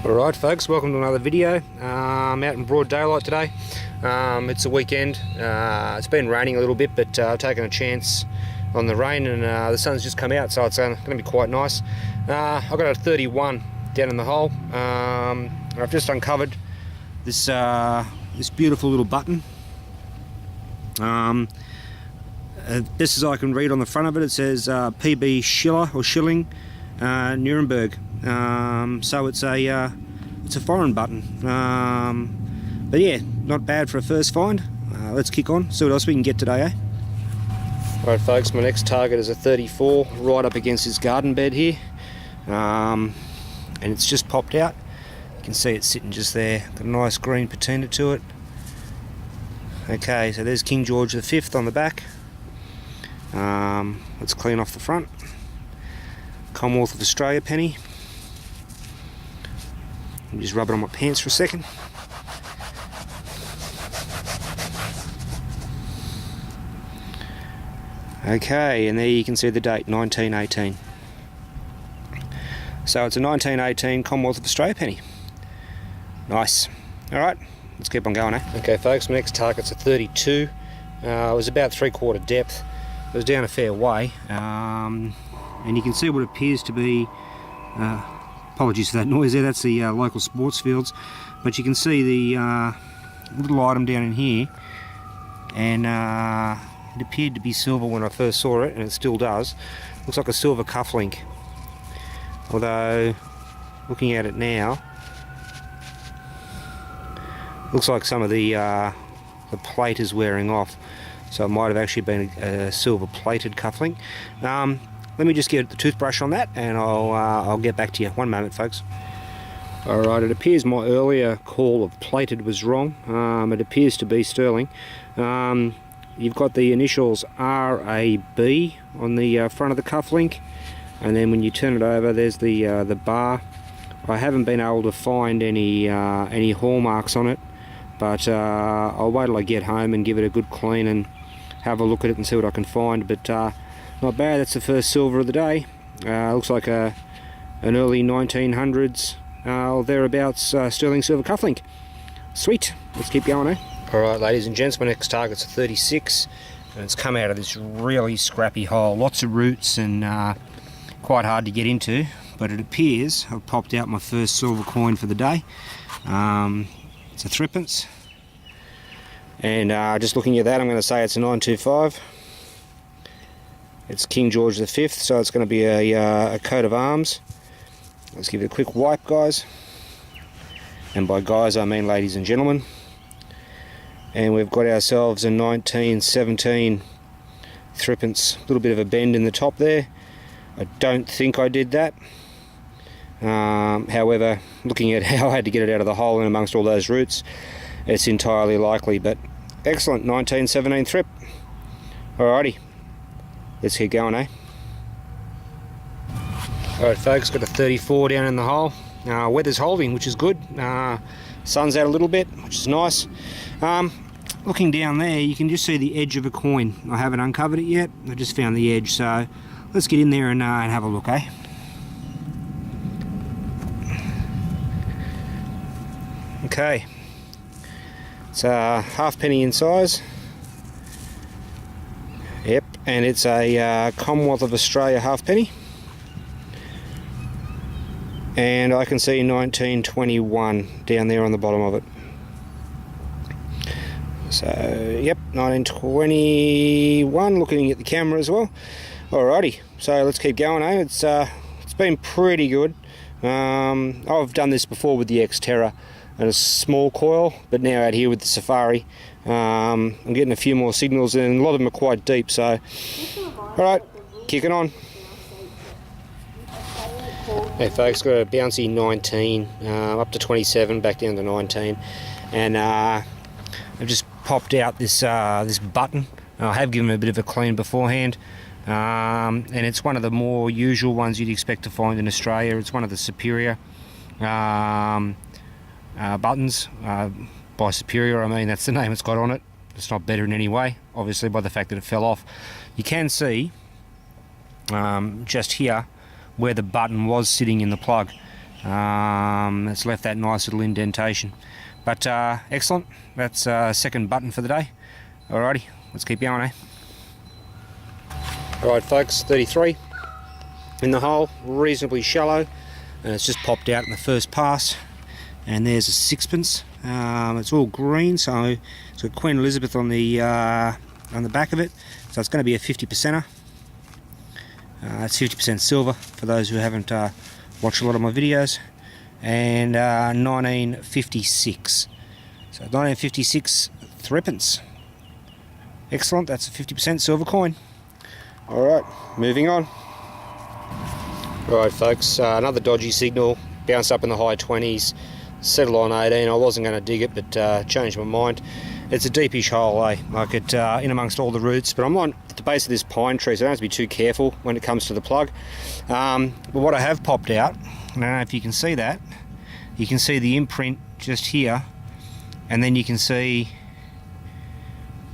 Alright folks, welcome to another video. I'm out in broad daylight today. It's a weekend. It's been raining a little bit, but I've taken a chance on the rain, and the sun's just come out, so it's going to be quite nice. I've got a 31 down in the hole. I've just uncovered this this beautiful little button. Best as I can read on the front of it, it says PB Schiller or Schilling, Nuremberg. So it's a foreign button, but yeah, not bad for a first find. Let's kick on, see what else we can get today, eh? Alright folks, my next target is a 34 right up against this garden bed here, and it's just popped out. You can see it sitting just there, got a nice green patina to it. Okay, so there's King George V on the back. Let's clean off the front. Commonwealth of Australia penny. I'll just rub it on my pants for a second. Okay, and there you can see the date, 1918. So it's a 1918 Commonwealth of Australia penny. Nice. Alright, let's keep on going, eh? Okay folks, my next target's a 32. It was about 3/4 depth. It was down a fair way. And you can see what appears to be, apologies for that noise there, that's the local sports fields, but you can see the little item down in here, and it appeared to be silver when I first saw it, and it still does. Looks like a silver cufflink, although looking at it now, looks like some of the plate is wearing off, so it might have actually been a silver plated cufflink. Let me just get the toothbrush on that, and I'll get back to you. One moment folks. Alright, it appears my earlier call of plated was wrong. It appears to be sterling. You've got the initials RAB on the front of the cufflink, and then when you turn it over there's the bar. I haven't been able to find any hallmarks on it, but I'll wait till I get home and give it a good clean and have a look at it and see what I can find. But not bad, that's the first silver of the day. Looks like an early 1900s or thereabouts sterling silver cufflink. Sweet, let's keep going, eh? Alright ladies and gents, my next target's a 36, and it's come out of this really scrappy hole. Lots of roots and quite hard to get into, but it appears I've popped out my first silver coin for the day. It's a threepence, and just looking at that, I'm going to say it's a 925. It's King George V, so it's going to be a coat of arms. Let's give it a quick wipe, guys. And by guys, I mean ladies and gentlemen. And we've got ourselves a 1917 threepence. A little bit of a bend in the top there. I don't think I did that. However, looking at how I had to get it out of the hole in amongst all those roots, it's entirely likely. But excellent 1917 thrip. Alrighty. Let's keep going, eh? Alright folks, got a 34 down in the hole. Weather's holding, which is good. Sun's out a little bit, which is nice. Looking down there, you can just see the edge of a coin. I haven't uncovered it yet, I just found the edge, so let's get in there and have a look, eh? Okay. It's a halfpenny in size. Yep, and it's a Commonwealth of Australia halfpenny, and I can see 1921 down there on the bottom of it. So yep, 1921, looking at the camera as well. Alrighty, so let's keep going, eh? It's been pretty good. I've done this before with the Xterra and a small coil, but now out here with the Safari, I'm getting a few more signals, and a lot of them are quite deep, so alright, kicking on. Hey folks, got a bouncy 19 up to 27, back down to 19, and I've just popped out this this button. I have given it a bit of a clean beforehand, and it's one of the more usual ones you'd expect to find in Australia. It's one of the superior buttons. By superior I mean that's the name it's got on it. It's not better in any way, obviously, by the fact that it fell off. You can see just here where the button was sitting in the plug. It's left that nice little indentation. But excellent, that's second button for the day. Alrighty, let's keep going, eh? Alright folks, 33 in the hole, reasonably shallow, and it's just popped out in the first pass. And there's a sixpence. It's all green, so it's got Queen Elizabeth on the back of it, so it's going to be a 50%er. It's 50% silver for those who haven't watched a lot of my videos. And 1956. So 1956 threepence. Excellent, that's a 50% silver coin. Alright, moving on. Alright folks, another dodgy signal, bounced up in the high 20s, settled on 18. I wasn't going to dig it, but changed my mind. It's a deepish hole, eh? Like it in amongst all the roots, but I'm on the base of this pine tree, so I don't have to be too careful when it comes to the plug. But what I have popped out, I don't know if you can see that, you can see the imprint just here, and then you can see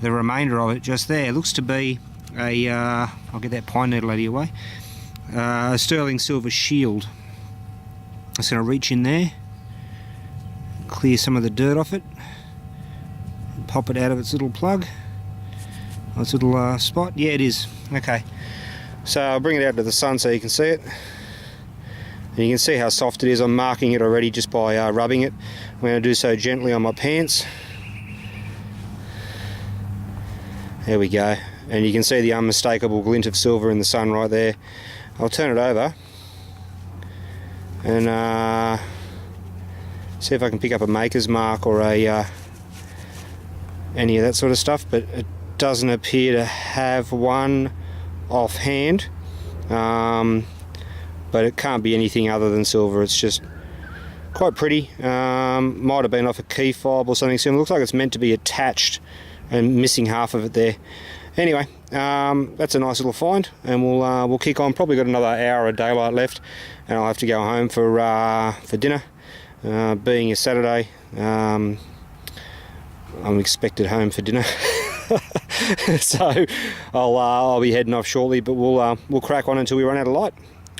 the remainder of it just there. It looks to be a, I'll get that pine needle out of your way, a sterling silver shield. I'm just going to reach in there, clear some of the dirt off it, and pop it out of its little plug, its little spot. Yeah, it is. Okay, so I'll bring it out to the sun so you can see it. And you can see how soft it is. I'm marking it already just by rubbing it. I'm going to do so gently on my pants. There we go. And you can see the unmistakable glint of silver in the sun right there. I'll turn it over and see if I can pick up a maker's mark or a any of that sort of stuff, but it doesn't appear to have one offhand. But it can't be anything other than silver. It's just quite pretty. Might have been off a key fob or something similar. Looks like it's meant to be attached and missing half of it there. Anyway, that's a nice little find, and we'll kick on. Probably got another hour of daylight left, and I'll have to go home for dinner. Being a Saturday, I'm expected home for dinner, so I'll be heading off shortly. But we'll crack on until we run out of light.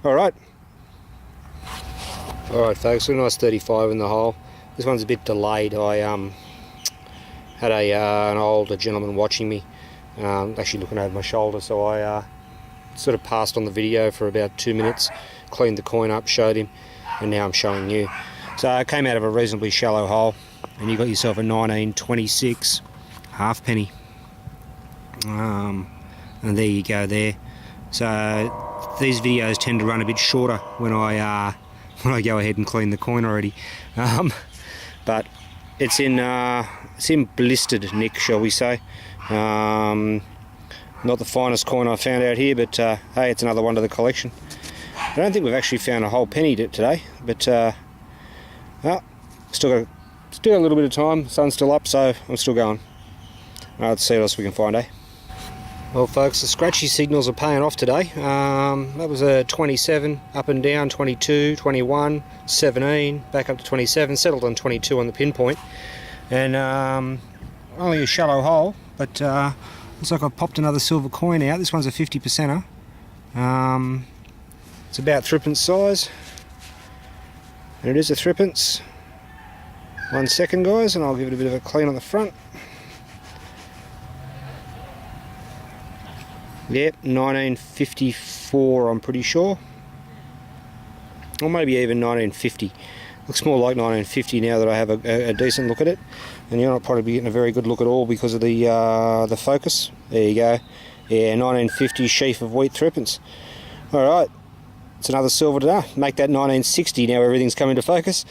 All right, folks. A nice 35 in the hole. This one's a bit delayed. I had an older gentleman watching me. Actually looking over my shoulder, so I sort of passed on the video for about 2 minutes, cleaned the coin up, showed him, and now I'm showing you. So I came out of a reasonably shallow hole, and you got yourself a 1926 halfpenny. And there you go there. So these videos tend to run a bit shorter when I go ahead and clean the coin already. But it's in blistered nick, shall we say. Not the finest coin I've found out here, but hey, it's another one to the collection. I don't think we've actually found a whole penny today, but well, still got a little bit of time. Sun's still up, so I'm still going. Let's see what else we can find, eh? Well folks, the scratchy signals are paying off today. That was a 27 up and down, 22, 21, 17, back up to 27, settled on 22 on the pinpoint, and only a shallow hole, but looks like I've popped another silver coin out. This one's a 50%er. It's about threepence size, and it is a threepence. 1 second guys, and I'll give it a bit of a clean on the front. Yep, 1954 I'm pretty sure, or maybe even 1950. Looks more like 1950 now that I have a decent look at it, and you're not probably getting a very good look at all because of the focus. There you go. Yeah, 1950 sheaf of wheat threepence. Alright, it's another silver today. Make that 1960 now everything's coming to focus.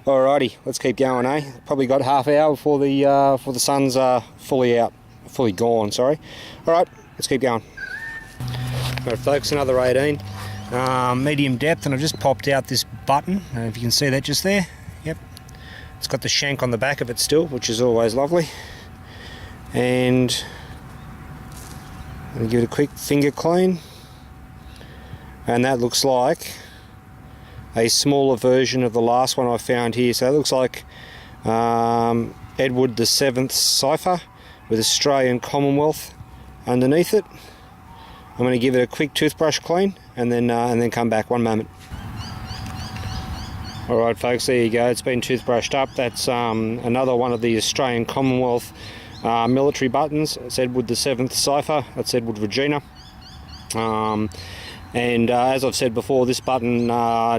Alrighty, let's keep going, eh? Probably got half hour before the sun's fully gone, sorry. Alright, let's keep going. Alright folks, another 18. Medium depth, and I've just popped out this button. I don't know if you can see that just there. Yep, it's got the shank on the back of it still, which is always lovely. And I'm going to give it a quick finger clean, and that looks like a smaller version of the last one I found here. So it looks like Edward VII's cipher with Australian Commonwealth underneath it. I'm going to give it a quick toothbrush clean and then come back. One moment. Alright folks, there you go, it's been toothbrushed up. That's another one of the Australian Commonwealth military buttons. It's Edward the 7th cipher, that's Edward Regina. And as I've said before, this button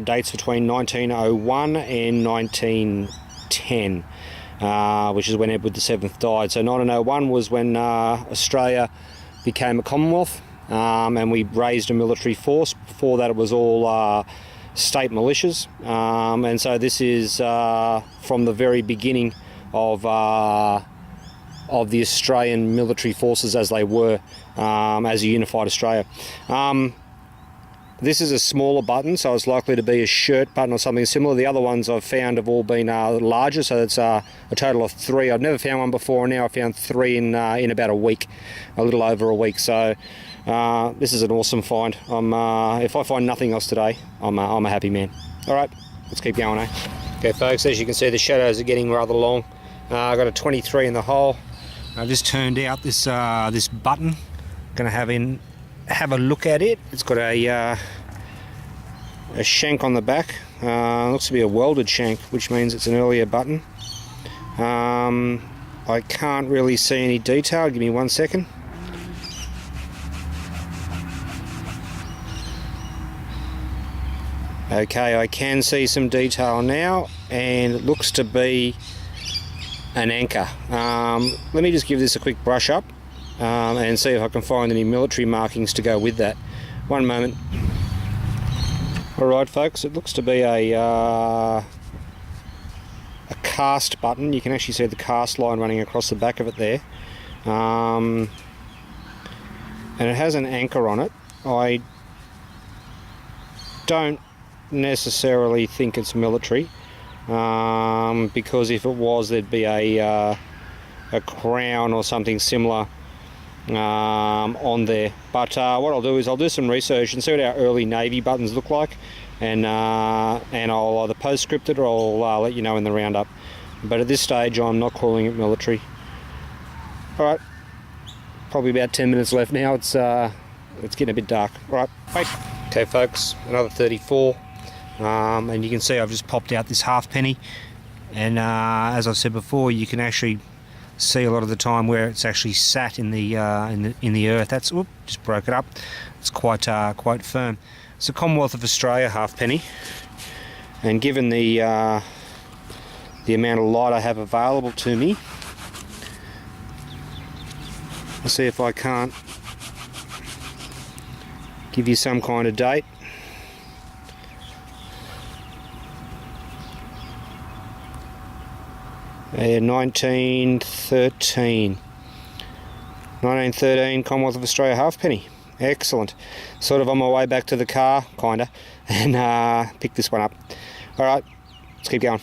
dates between 1901 and 1910, which is when Edward the 7th died. So 1901 was when Australia became a Commonwealth, and we raised a military force. Before that it was all state militias, and so this is from the very beginning of the Australian military forces as they were, as a unified Australia. This is a smaller button, so it's likely to be a shirt button or something similar. The other ones I've found have all been larger, so it's a total of 3. I've never found one before, and now I found 3 in about a week, a little over a week. So this is an awesome find. If I find nothing else today, I'm a happy man. All right, let's keep going, eh? Okay, folks, as you can see, the shadows are getting rather long. I've got a 23 in the hole. I've just turned out this this button. Going to have a look at it. It's got a shank on the back. Looks to be a welded shank, which means it's an earlier button. I can't really see any detail. Give me 1 second. Okay, I can see some detail now, and it looks to be an anchor. Let me just give this a quick brush up and see if I can find any military markings to go with that. One moment. Alright folks, it looks to be a cast button. You can actually see the cast line running across the back of it there. And it has an anchor on it. I don't necessarily think it's military, because if it was, there'd be a crown or something similar on there. But what I'll do is I'll do some research and see what our early Navy buttons look like, and I'll either postscript it or I'll let you know in the roundup. But at this stage I'm not calling it military. Alright, probably about 10 minutes left now. It's getting a bit dark. Alright, wait. Okay folks, another 34. And you can see I've just popped out this halfpenny, and as I've said before, you can actually see a lot of the time where it's actually sat in the earth. That's, whoop, just broke it up. It's quite firm. It's a Commonwealth of Australia halfpenny, and given the amount of light I have available to me, I'll see if I can't give you some kind of date. Yeah, 1913 Commonwealth of Australia halfpenny. Excellent. Sort of on my way back to the car, kinda, and picked this one up. Alright, let's keep going.